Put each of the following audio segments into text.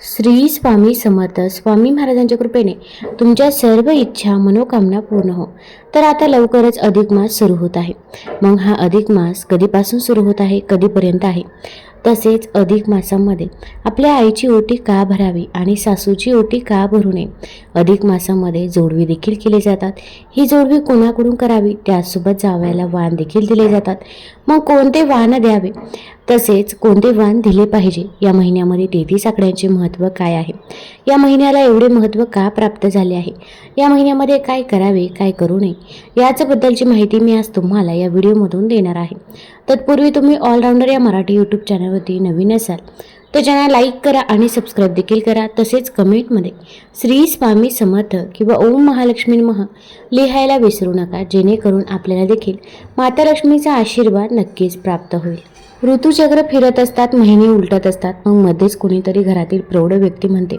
श्री स्वामी समर्थ. स्वामी महाराजांच्या कृपेने तुमच्या सर्व इच्छा मनोकामना पूर्ण हो. तर आता लवकरच अधिक मास सुरू होत आहे. मग हा अधिक मास कधीपासून सुरू होत आहे, कधीपर्यंत आहे, तसेच अधिक मासामध्ये आपल्या आईची ओटी का भरावी आणि सासूची ओटी का भरू नये. अधिक मासामध्ये जोडवी देखील केली जातात. ही जोडवी कोणाकडून करावी, त्यासोबत जावयाला वाण देखील दिले जातात. मग कोणते वाण द्यावे, तसेच कोणते वाण दिले पाहिजे, या महिन्यामध्ये 33 आकड्यांचे महत्त्व काय आहे, या महिन्याला एवढे महत्त्व का प्राप्त झाले आहे, या महिन्यामध्ये काय करावे, काय करू नये, याच्याबद्दलची माहिती मी आज तुम्हाला या व्हिडिओमधून देणार आहे. तत्पूर्वी तुम्ही ऑलराऊंडर या मराठी यूट्यूब चॅनलवरती नवीन असाल तर चॅनल लाईक करा आणि सबस्क्राईब देखील करा. तसेच कमेंटमध्ये श्री स्वामी समर्थ किंवा ओम महालक्ष्मी नमः लिहायला विसरू नका, जेणेकरून आपल्याला देखील माता लक्ष्मीचा आशीर्वाद नक्कीच प्राप्त होईल. ऋतुचक्र फिरत असतात, महिने उलटत असतात, मग मध्येच कोणीतरी घरातील प्रौढ व्यक्ती म्हणते,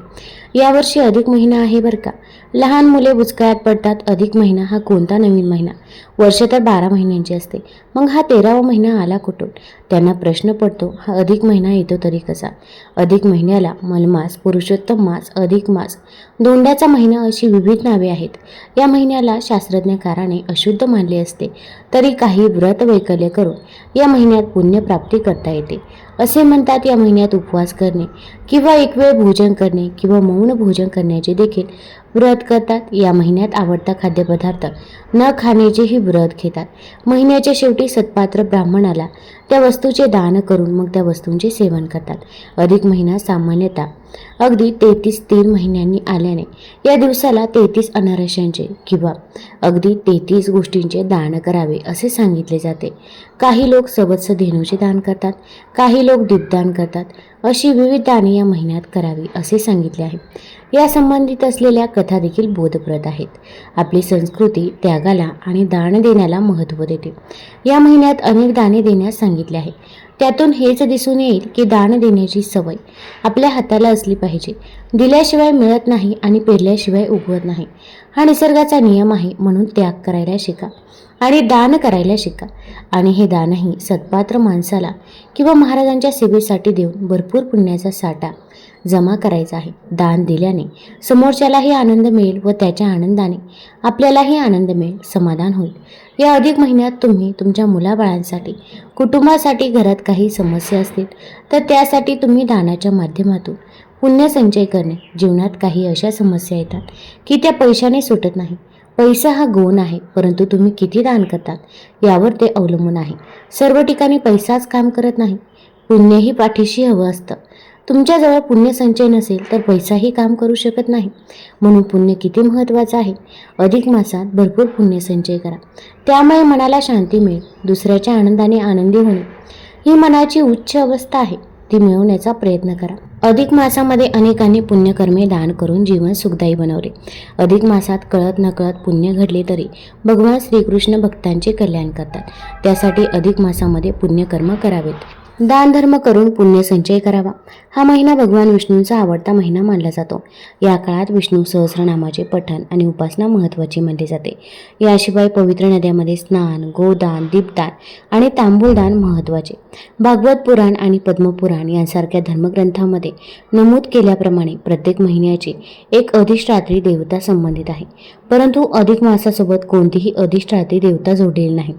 यावर्षी अधिक महिना आहे बरं का. लहान मुले बुचकळ्यात पडतात. अधिक महिना हा कोणता नवीन महिना, वर्ष तर 12 महिन्यांची असते, मग हा 13वा महिना आला कुठून. त्यांना प्रश्न पडतो, हा अधिक महिना येतो तरी कसा. अधिक महिन्याला मलमास, पुरुषोत्तम मास, अधिक मास, दोंड्याचा महिना अशी विविध नावे आहेत. या महिन्याला शास्त्रज्ञकाराने अशुद्ध मानले असते तरी काही व्रत वैकल्य करून या महिन्यात पुण्यप्राप्ती करता येते. असे म्हणतात, या महिन्यात उपवास करणे किंवा एक वेळ भोजन करणे किंवा मौन भोजन करण्याचे देखील व्रत करतात. या महिन्यात आवडता खाद्यपदार्थ न खाण्याचेही व्रत घेतात. महिन्याच्या शेवटी सत्पात्र ब्राह्मणाला त्या वस्तूचे दान करून मग त्या वस्तूंचे सेवन करतात. अधिक महिना सामान्यतः अगदी 33 महिन्यांनी आल्याने या दिवसाला 33 अनारशांचे किंवा अगदी 33 गोष्टींचे दान करावे असे सांगितले जाते. काही लोक सवत्स धेनूचे दान करतात, काही लोक दीपदान करतात. अशी विविध दाने या महिन्यात करावी असे सांगितले आहे. या संबंधित असलेल्या कथा देखील बोधप्रद आहेत. आपली संस्कृती त्यागाला आणि दान देण्याला महत्त्व देते. या महिन्यात अनेक दाने देण्यास सांगितले आहे. त्यातून हेच दिसून येईल की दान देण्याची सवय आपल्या हाताला असली पाहिजे. दिल्याशिवाय मिळत नाही आणि पेरल्याशिवाय उगवत नाही, हा निसर्गाचा नियम आहे. म्हणून त्याग करायला शिका आणि दान करायला शिका. आणि हे दानही सत्पात्र माणसाला किंवा महाराजांच्या सेवेसाठी देऊन भरपूर पुण्याचा साठा जमा करायचा आहे. दान दिल्याने समोरच्यालाही आनंद मिळेल व त्याच्या आनंदाने आपल्यालाही आनंद मिळेल, समाधान होईल. या अधिक महिन्यात तुम्ही तुमच्या मुलाबाळांसाठी, कुटुंबासाठी घरात काही समस्या असतील तर त्यासाठी तुम्ही दानाच्या माध्यमातून पुण्य संचय करणे. जीवनात काही अशा समस्या येतात की त्या पैशाने सुटत नाही. पैसा हा गौण आहे, परंतु तुम्ही किती दान करतात यावर ते अवलंबून आहे. सर्व ठिकाणी पैसाच काम करत नाही, पुण्यही पाठीशी हवं असतं. तुमच्याजवळ पुण्य संचय नसेल तर पैसाही काम करू शकत नाही. म्हणून पुण्य किती महत्त्वाचं आहे. अधिक मासात भरपूर पुण्य संचय करा, त्यामुळे मनाला शांती मिळेल. दुसऱ्याच्या आनंदाने आनंदी होणे ही मनाची उच्च अवस्था आहे, ती मिळवण्याचा प्रयत्न करा. अधिक मासामध्ये अनेकांनी पुण्यकर्मे दान करून जीवन सुखदायी बनवले. अधिक मासात कळत नकळत पुण्य घडले तरी भगवान श्रीकृष्ण भक्तांचे कल्याण करतात. त्यासाठी अधिक मासामध्ये पुण्यकर्म करावेत. दान धर्म करून पुण्य संचय करावा. हा महिना भगवान विष्णूंचा आवडता महिना मानला जातो. या काळात विष्णू सहस्रनामाचे पठण आणि उपासना महत्त्वाची मानली जाते. याशिवाय पवित्र नद्यामध्ये स्नान, गोदान, दीपदान आणि तांबूलदान महत्त्वाचे. भागवत पुराण आणि पद्मपुराण यांसारख्या धर्मग्रंथामध्ये नमूद केल्याप्रमाणे प्रत्येक महिन्याची एक अधिष्ठात्री देवता संबंधित आहे, परंतु अधिक मासासोबत कोणतीही अधिष्ठात्री देवता जोडलेली नाही.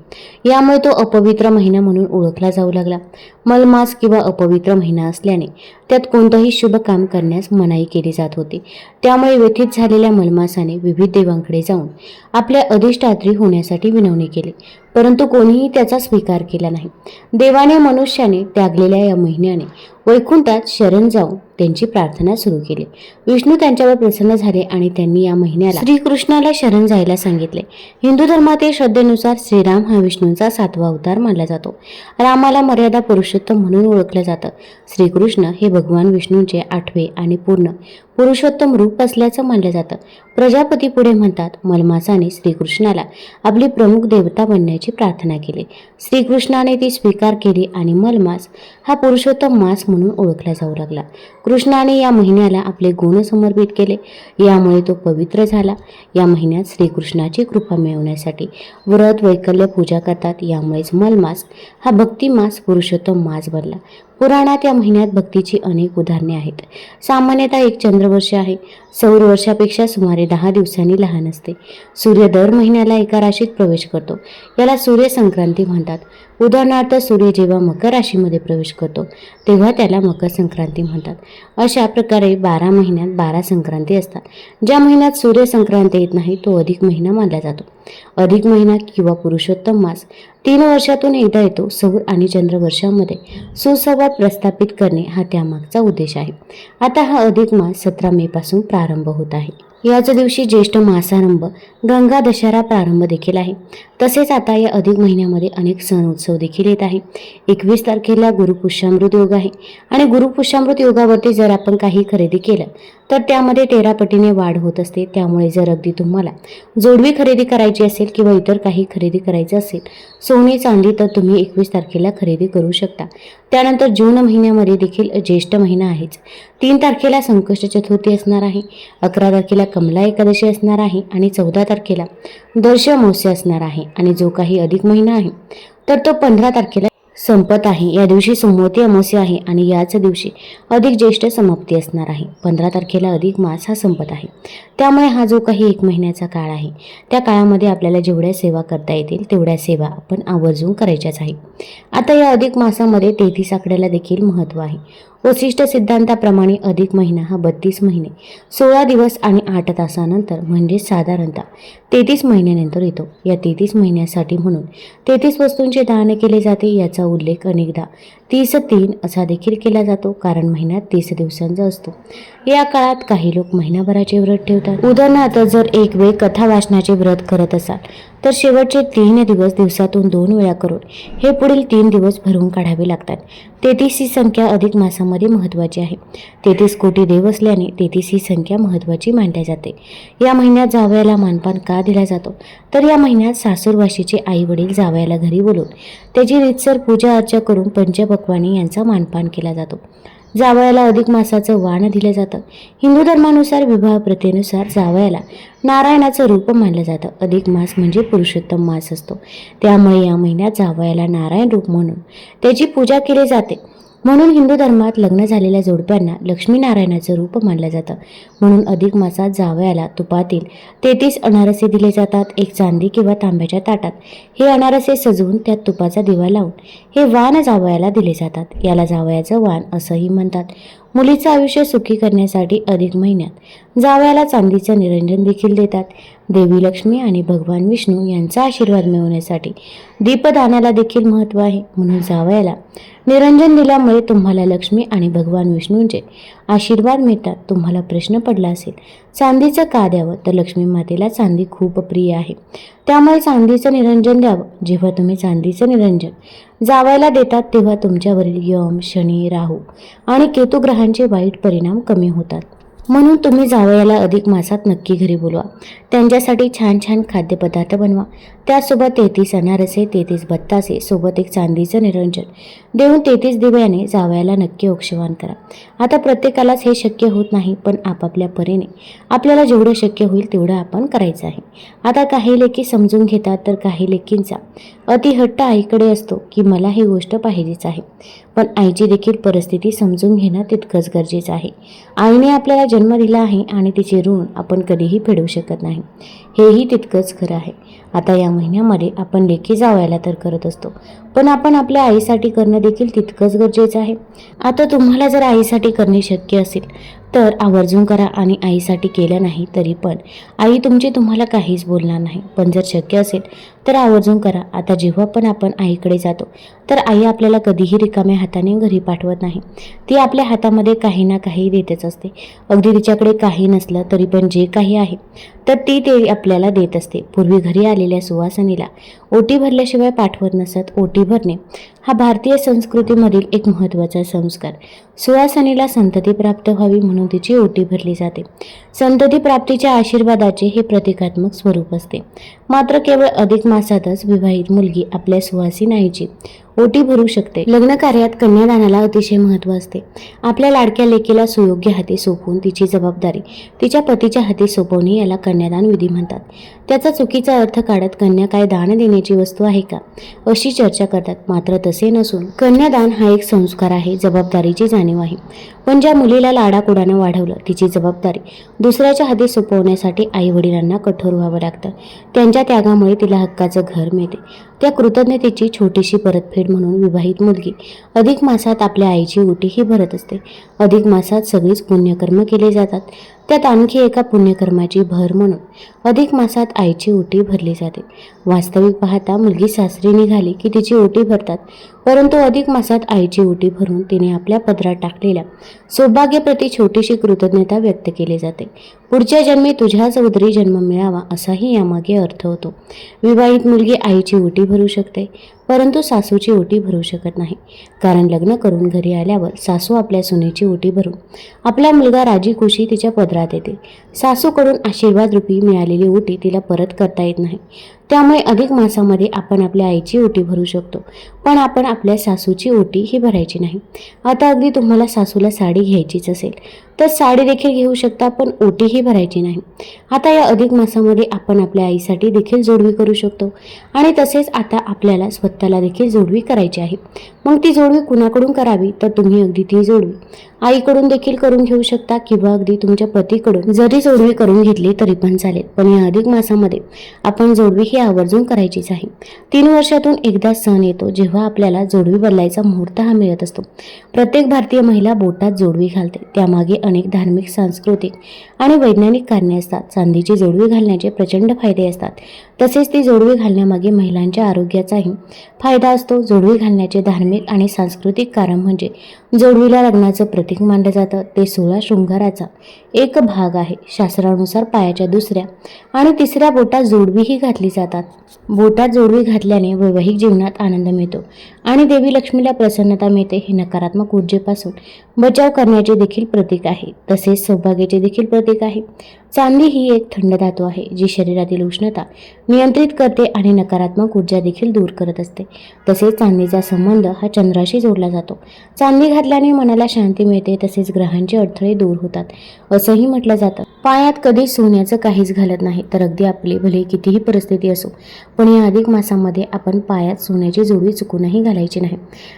यामुळे तो अपवित्र महिना म्हणून ओळखला जाऊ लागला. मलमास किंवा अपवित्र महिना असल्याने त्यात कोणतंही शुभ काम करण्यास मनाई केली जात होती. त्यामुळे व्यथित झालेल्या मलमासाने विविध देवांकडे जाऊन आपल्या अधिष्ठात्री होण्यासाठी विनवणी केली, परंतु कोणीही त्याचा स्वीकार केला नाही. देवाने मनुष्याने त्यागलेल्या या महिन्याने वैकुंठात शरण जाऊन त्यांची प्रार्थना सुरू केली. विष्णू त्यांच्यावर प्रसन्न झाले आणि त्यांनी या महिन्याला श्रीकृष्णाला शरण जायला सांगितले. हिंदू धर्मातील श्रद्धेनुसार श्रीराम हा विष्णूंचा 7वा अवतार मानला जातो. रामाला मर्यादा पुरुषोत्तम म्हणून ओळखलं जातं. श्रीकृष्ण हे भगवान विष्णूंचे 8वे आणि पूर्ण पुरुषोत्तम रूप असल्याचं मानलं जातं. प्रजापती पुढे म्हणतात, मलमासाने श्रीकृष्णाला आपली प्रमुख देवता बनण्याची प्रार्थना केली. श्रीकृष्णाने ती स्वीकार केली आणि मलमास हा पुरुषोत्तम मास म्हणून ओळखला जाऊ लागला. कृष्णाने या महिन्याला आपले गुण समर्पित केले, यामुळे तो पवित्र झाला. या महिन्यात श्रीकृष्णाची कृपा मिळवण्यासाठी व्रत वैकल्य पूजा करतात. यामुळेच मलमास हा भक्तिमास पुरुषोत्तम मास बनला. पुराणात या महिन्यात भक्तीची अनेक उदाहरणे आहेत. सामान्यतः एक चंद्रवर्ष आहे सौर वर्षापेक्षा सुमारे 10 दिवसांनी लहान असते. सूर्य दर महिन्याला एका राशीत प्रवेश करतो. याला सूर्य संक्रांती म्हणतात. उदाहरणार्थ सूर्य जेव्हा मकर राशीमध्ये प्रवेश करतो तेव्हा त्याला मकर संक्रांती म्हणतात. अशा प्रकारे 12 महिन्यात 12 संक्रांती असतात. ज्या महिन्यात सूर्य संक्रांती येत नाही तो अधिक महिना मानला जातो. अधिक महिना किंवा पुरुषोत्तम मास 3 वर्षातून एकदा येतो. सौर आणि चंद्र वर्षामध्ये सुसंवाद प्रस्थापित करणे हा त्यामागचा उद्देश आहे. आता हा अधिक मास 17 मे पासून प्रारंभ होत आहे. याच दिवशी ज्येष्ठ मासारंभ, गंगा दशहरा प्रारंभ देखील आहे. तसेच आता या अधिक महिन्यामध्ये अनेक सण उत्सव देखील येत आहे. 21 तारखेला गुरुपुष्यामृत योग आहे आणि गुरुपुष्यामृत योगावरती जर आपण काही खरेदी केलं तर त्यामध्ये 13 पटीने वाढ होत असते. त्यामुळे जर अगदी तुम्हाला जोडवी खरेदी करायची असेल किंवा इतर काही खरेदी करायचं असेल, सोने चांदी, तर तुम्ही 21 तारखेला खरेदी करू शकता. त्यानंतर जून महिन्यामध्ये देखील ज्येष्ठ महिना आहेच. 3 तारखेला संकष्ट चतुर्थी असणार आहे. 11 तारखेला कमला एकादशी असणार आहे आणि 14 तारखेला दर्श अमावस्या असणार आहे. आणि जो काही अधिक महिना आहे तर तो 15 तारखेला संपत आहे. या दिवशी सोमवती अमावस्या आहे आणि याच दिवशी अधिक ज्येष्ठ समाप्ती असणार आहे. 15 तारखेला अधिक मास हा संपत आहे. त्यामुळे हा जो काही 1 महिन्याचा काळ आहे त्या काळामध्ये आपल्याला जेवढ्या सेवा करता येतील तेवढ्या सेवा आपण आवर्जून करायच्याच आहे. आता या अधिक मासामध्ये 33 आकड्याला देखील महत्त्व आहे. वशिष्ठ सिद्धांताप्रमाणे अधिक महिना हा 32 महिने 16 दिवस आणि 8 तासानंतर म्हणजे साधारणतः 33 महिन्यानंतर येतो. या 33 महिन्यासाठी म्हणून 33 वस्तूंचे दान केले जाते. याचा उल्लेख अनेकदा 33 असा देखील केला जातो कारण महिन्यात 30 दिवसांचा असतो. या काळात काही लोक महिनाभराचे व्रत ठेवतात. उदाहरणार्थ जर एक वेळ कथा वाचनाचे व्रत करत असाल तर शेवटचे 3 दिवस दिवसातून 2 वेळा करून हे पुढील 3 दिवस भरून काढावे लागतात. 33 ही संख्या अधिक मासामध्ये महत्त्वाची आहे. 33 कोटी देव असल्याने 33 ही संख्या महत्त्वाची मानली जाते. या महिन्यात जावयाला मानपान का दिला जातो तर या महिन्यात सासूरवाशीचे आई वडील जावयाला घरी बोलून त्याची रीतसर पूजा अर्चा करून पंचपक्वान्नी यांचा मानपान केला जातो. जावयाला अधिक मासाचं वाण दिलं जातं. हिंदू धर्मानुसार विवाह प्रथेनुसार जावयाला नारायणाचं रूप मानलं जातं. अधिक मास म्हणजे पुरुषोत्तम मास असतो. त्यामुळे या महिन्यात जावयाला नारायण रूप म्हणून त्याची पूजा केली जाते. म्हणून हिंदू धर्मात लग्न झालेल्या जोडप्यांना लक्ष्मीनारायणाचं रूप मानलं जातं. म्हणून अधिक मासात जावयाला तुपातील 33 अनारसे दिले जातात. एक चांदी किंवा तांब्याच्या ताटात हे अनारसे सजवून त्यात तुपाचा दिवा लावून हे वाण जावयाला दिले जातात. याला जावयाचं वाण असंही म्हणतात. मुलीचं आयुष्य सुखी करण्यासाठी अधिक महिन्यात जावयाला चांदीचं निरंजन देखील देतात. देवी लक्ष्मी आणि भगवान विष्णू यांचा आशीर्वाद मिळवण्यासाठी दीपदानाला देखील महत्त्व आहे. म्हणून जावयाला निरंजन दिल्यामुळे तुम्हाला लक्ष्मी आणि भगवान विष्णूंचे आशीर्वाद मिळतात. तुम्हाला प्रश्न पडला असेल चांदीचं का द्यावं तर लक्ष्मी मातेला चांदी खूप प्रिय आहे. त्यामुळे चांदीचं निरंजन द्यावं. जेव्हा तुम्ही चांदीचं निरंजन जावयाला देतात तेव्हा तुमच्यावरील यम, शनी, राहू आणि केतू ग्रहांचे वाईट परिणाम कमी होतात. म्हणून तुम्ही जावयाला अधिक मासात नक्की घरी बोलवा. त्यांच्यासाठी छान छान खाद्यपदार्थ बनवा. त्यासोबत 33 अनारसे, 33 बत्तासे सोबत एक चांदीचं निरंजन देऊन 33 दिव्याने जावयाला नक्की औक्षवान करा. आता प्रत्येकालाच हे शक्य होत नाही पण आपापल्या परीने आपल्याला जेवढं शक्य होईल तेवढं आपण करायचं आहे. आता काही लेकी समजून घेतात तर काही लेकींचा अतिहट्ट आईकडे असतो की मला ही गोष्ट पाहिजेच आहे. पण आईची देखील परिस्थिती समजून घेणं तितकंच गरजेचं आहे. आईने आपल्याला जन्म दिला आहे आणि तिचे ऋण आपण कधीही फेडू शकत नाही. हेही तितकंच खरं आहे. आता या महिन्यामध्ये आपण लेकी जावयाला तर करत असतो पण आपण आपल्या आईसाठी करणं देखील तितकंच गरजेचं आहे. आता तुम्हाला जर आईसाठी करणे शक्य असेल तर आवर्जून करा आणि आईसाठी केलं नाही तरी पण आई तुमची तुम्हाला काहीच बोलणार नाही. पण जर शक्य असेल तर आवर्जून करा. आता जेव्हा पण आपण आईकडे जातो तर आई आपल्याला कधीही रिकाम्या हाताने घरी पाठवत नाही. ती आपल्या हातामध्ये काही ना काही देतच असते. अगदी तिच्याकडे काही नसलं तरी पण जे काही आहे तर ती ते आपल्याला देत असते. पूर्वी घरी आलेल्या सुवासिनीला ओटी भरल्याशिवाय पाठवत नसत. ओटी भरणे हा भारतीय संस्कृतीमधील एक महत्त्वाचा संस्कार. सुवासिनीला संतती प्राप्त व्हावी म्हणून तिची ओटी भरली जाते. संतती प्राप्तीच्या आशीर्वादाचे हे प्रतिकात्मक स्वरूप असते. मात्र केवळ अधिक मासातच विवाहित मुलगी आपल्या सुवासिन आईची ओटी भरू शकते. लग्न कार्यात कन्यादानाला अतिशय महत्त्व असते. आपल्या लाडक्या लेकीला सुयोग्य हाती सोपवून तिची जबाबदारी तिच्या पतीच्या हाती सोपवणे याला कन्यादान विधी म्हणतात. त्याचा चुकीचा अर्थ काढत कन्या काय दान देण्याची वस्तू आहे का अशी चर्चा करतात. मात्र तसे तसे नसून कन्यादान हा एक संस्कार आहे, जबाबदारीची जाणीव आहे. पण ज्या मुलीला लाडाकोडानं वाढवलं तिची जबाबदारी दुसऱ्याच्या हाती सोपवण्यासाठी आई वडिलांना कठोर व्हावं लागतं. त्यांच्या त्यागामुळे तिला हक्काचं घर मिळते. त्या कृतज्ञतेची छोटीशी परतफेड म्हणून विवाहित मुलगी अधिक मासात आपल्या आईची ओटी ही भरत असते. अधिक मासात सगळीच पुण्यकर्म केले जातात. त्यात आणखी एका पुण्यकर्माची भर म्हणून अधिक मासात आईची ओटी भरली जाते. वास्तविक पाहता मुलगी सासरी निघाली की तिची ओटी भरतात, परंतु अधिक मासात आईची ओटी भरून तिने आपल्या पदरात टाकलेल्या सौभाग्यप्रती छोटीशी कृतज्ञता व्यक्त केली जाते. पुढच्या जन्मी तुझ्याच उदरी जन्म मिळावा असाही यामागे अर्थ होतो. विवाहित मुलगी आईची ओटी भरू शकते, परंतु सासूची ओटी भरू शकत नाही. कारण लग्न करून घरी आल्यावर सासू आपल्या सुनेची ओटी भरून आपला मुलगा राजी खुशी तिच्या पदरात येते. सासूकडून आशीर्वाद रूपी मिळालेली ओटी तिला परत करता येत नाही. त्यामुळे अधिक मासामध्ये आपण आपल्या आईची ओटी भरू शकतो, पण आपण आपल्या सासूची ओटी ही भरायची नाही. आता अगदी तुम्हाला सासूला साडी घ्यायचीच असेल तर साडी देखील घेऊ शकता, पण ओटीही भरायची नाही. आता या अधिक मासामध्ये आपण आपल्या आईसाठी देखील जोडवी करू शकतो आणि तसेच आता आपल्याला स्वतःला देखील जोडवी करायची आहे. मग ती जोडवी कुणाकडून करावी, तर तुम्ही अगदी ती जोडवी आईकडून देखील करून घेऊ शकता किंवा अगदी तुमच्या पतीकडून जरी जोडवी करून घेतली तरी पण चालेल. पण या अधिक मासामध्ये आपण जोडवी ही आवर्जून करायचीच आहे. 3 वर्षातून एकदा सण येतो जेव्हा आपल्याला जोडवी बदलायचा मुहूर्त हा मिळत असतो. प्रत्येक भारतीय महिला बोटात जोडवी घालते. त्यामागे अनेक धार्मिक, सांस्कृतिक आणि वैज्ञानिक कारणे असतात. चांदीची जोडवी घालण्याचे प्रचंड फायदे असतात. तसेच ती जोडवी घालण्यामागे महिलांच्या आरोग्याचाही फायदा असतो. जोडवी घालण्याचे धार्मिक आणि सांस्कृतिक कारण म्हणजे जोडवीला लग्नाचं प्रतीक मानलं जातं. ते 16 शृंगाराचा एक भाग आहे. शास्त्रानुसार पायाच्या दुसऱ्या आणि तिसऱ्या बोटात जोडवीही घातली जातात. बोटात जोडवी घातल्याने वैवाहिक जीवनात आनंद मिळतो आणि देवी लक्ष्मीला प्रसन्नता मिळते. हे नकारात्मक ऊर्जेपासून बचाव करण्याचे देखील प्रतीक आहे. तसेच सौभाग्याचे देखील प्रतीक आहे. चांदी ही एक थंड धातू आहे जी शरीरातील उष्णता नियंत्रित करते आणि नकारात्मक ऊर्जा देखील दूर करत असते. तसेच चांदीचा संबंध हा चंद्राशी जोडला जातो. चांदी घातल्याने मनाला शांती मिळते, तसेच ग्रहांचे अडथळे दूर होतात असंही म्हटलं जातं. पायात कधी सोन्याचं काहीच घालत नाही तर अगदी आपली भले कितीही परिस्थिती असो, पण या अधिक मासामध्ये आपण पायात सोन्याची जोडवी चुकूनही घालायची नाही.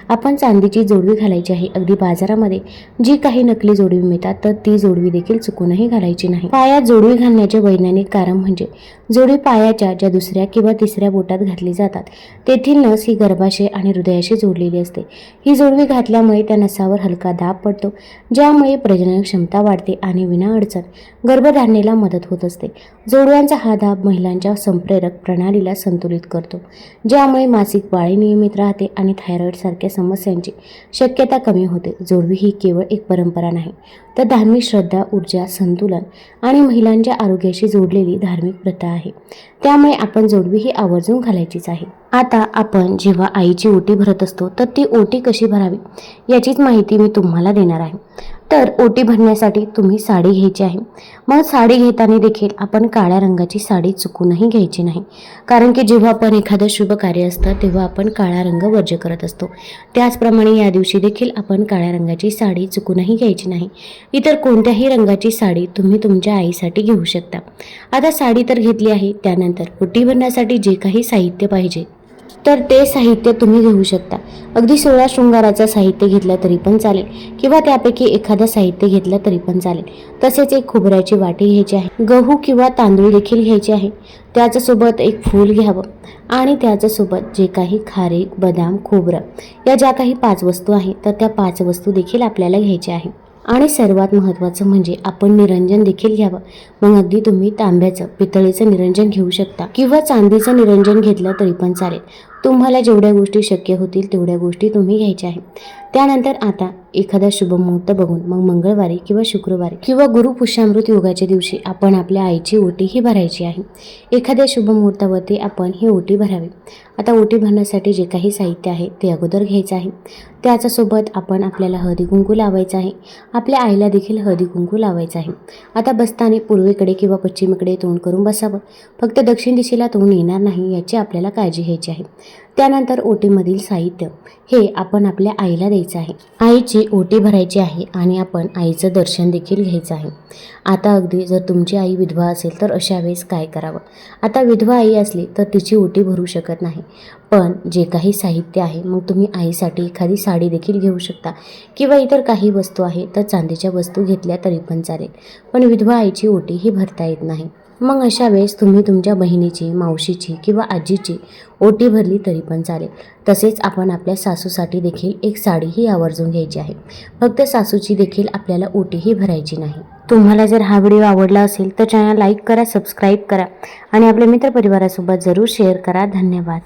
आपण चांदीची जोडवी घालायची आहे. अगदी बाजारामध्ये जी काही नकली जोडवी मिळतात तर ती जोडवी देखील चुकूनही घालायची नाही. पायात जोडवी घालण्याचे वैज्ञानिक कारण म्हणजे जोडवी पायाच्या ज्या दुसऱ्या किंवा तिसऱ्या बोटात घातली जातात तेथील नस ही गर्भाशय आणि हृदयाशी जोडलेली असते. ही जोडवी घातल्यामुळे त्या नसावर हलका दाब पडतो, ज्यामुळे प्रजनन क्षमता वाढते आणि विनाअडचण गर्भधारणेला मदत होत असते. जोडव्यांचा हा दाब महिलांच्या संप्रेरक प्रणालीला संतुलित करतो, ज्यामुळे मासिक पाळी नियमित राहते आणि थायरॉइड सारख्या समस्यांची शक्यता कमी होते. जोडवी ही केवळ एक परंपरा नाही तर धार्मिक श्रद्धा, ऊर्जा, संतुलन आणि महिलांच्या आरोग्याशी जोडलेली धार्मिक प्रथा आहे. त्यामुळे आपण जोडवी ही आवर्जून घालायचीच आहे. आता आपण जेव्हा आईची ओटी भरत असतो तर ती ओटी कशी भरावी याचीच माहिती मी तुम्हाला देणार आहे. तर ओटी भरण्यासाठी तुम्ही साडी घ्यायची आहे. मग साडी घेताना देखील आपण काळ्या रंगाची साडी चुकूनही घ्यायची नाही, कारण की जेव्हा आपण एखादं शुभ कार्य असतं तेव्हा आपण काळा रंग वर्ज्य करत असतो. त्याचप्रमाणे या दिवशी देखील आपण काळ्या रंगाची साडी चुकूनही घ्यायची नाही. इतर कोणत्याही रंगाची साडी तुम्ही तुमच्या आईसाठी घेऊ शकता. आता साडी तर घेतली आहे, त्यानंतर ओटी भरण्यासाठी जे काही साहित्य पाहिजे तर ते साहित्य तुम्ही घेऊ शकता. अगदी 16 शृंगाराचं साहित्य घेतलं तरी पण चालेल किंवा त्यापैकी एखादं साहित्य घेतलं तरी पण चालेल. तसेच एक खोबऱ्याची वाटी घ्यायची आहे. गहू किंवा तांदूळ देखील घ्यायचे आहे. त्याच्यासोबत एक फूल घ्यावं आणि त्याच्यासोबत जे काही खारीक, बदाम, खोबरं या ज्या काही 5 वस्तू आहेत तर त्या 5 वस्तू देखील आपल्याला घ्यायच्या आहे. आणि सर्वात महत्त्वाचं म्हणजे आपण निरंजन देखील घ्यावं. मग अगदी तुम्ही तांब्याचं, पितळेचं निरंजन घेऊ शकता किंवा चांदीचं निरंजन घेतलं तरी पण चालेल. तुम्हाला जेवढ्या गोष्टी शक्य होतील तेवढ्या गोष्टी तुम्ही घ्यायच्या आहेत. त्यानंतर आता एखादा शुभ मुहूर्त बघून मग मंगळवारी किंवा शुक्रवारी किंवा गुरुपुष्यामृत योगाच्या दिवशी आपण आपल्या आईची ओटी ही भरायची आहे. एखाद्या शुभ मुहूर्तावरती आपण ही ओटी भरावी. आता ओटी भरण्यासाठी जे काही साहित्य आहे ते अगोदर घ्यायचं आहे. त्याच्यासोबत आपण आपल्याला हळदी कुंकू लावायचं आहे. आपल्या आईला देखील हळदी कुंकू लावायचं आहे. आता बसताना पूर्वेकडे किंवा पश्चिमेकडे तोंड करून बसावं. फक्त दक्षिण दिशेला तोंड येणार नाही याची आपल्याला काळजी घ्यायची आहे. त्यानंतर ओटीमधील साहित्य हे आपण आपल्या आईला द्यायचं आहे. आईची ओटी भरायची आहे आणि आपण आईचं दर्शन देखील घ्यायचं आहे. आता अगदी जर तुमची आई विधवा असेल तर अशा वेळेस काय करावं? आता विधवा आई असली तर तिची ओटी भरू शकत नाही, पण जे काही साहित्य आहे मग तुम्ही आईसाठी एखादी साडी देखील घेऊ शकता किंवा इतर काही वस्तू आहे तर चांदीच्या वस्तू घेतल्या तरी पण चालेल. पण विधवा आईची ओटी ही भरता येत नाही. मग अशा वेळेस तुम्ही तुमच्या बहिणीची, मावशीची किंवा आजीची ओटी भरली तरी पण चालेल. तसेच आपण आपल्या सासूसाठी देखील एक साडीही आवर्जून घ्यायची आहे. फक्त सासूची देखील आपल्याला ओटीही भरायची नाही. तुम्हाला जर हा व्हिडिओ आवडला असेल तर चॅनल लाईक करा, सबस्क्राईब करा आणि आपल्या मित्रपरिवारासोबत जरूर शेअर करा. धन्यवाद.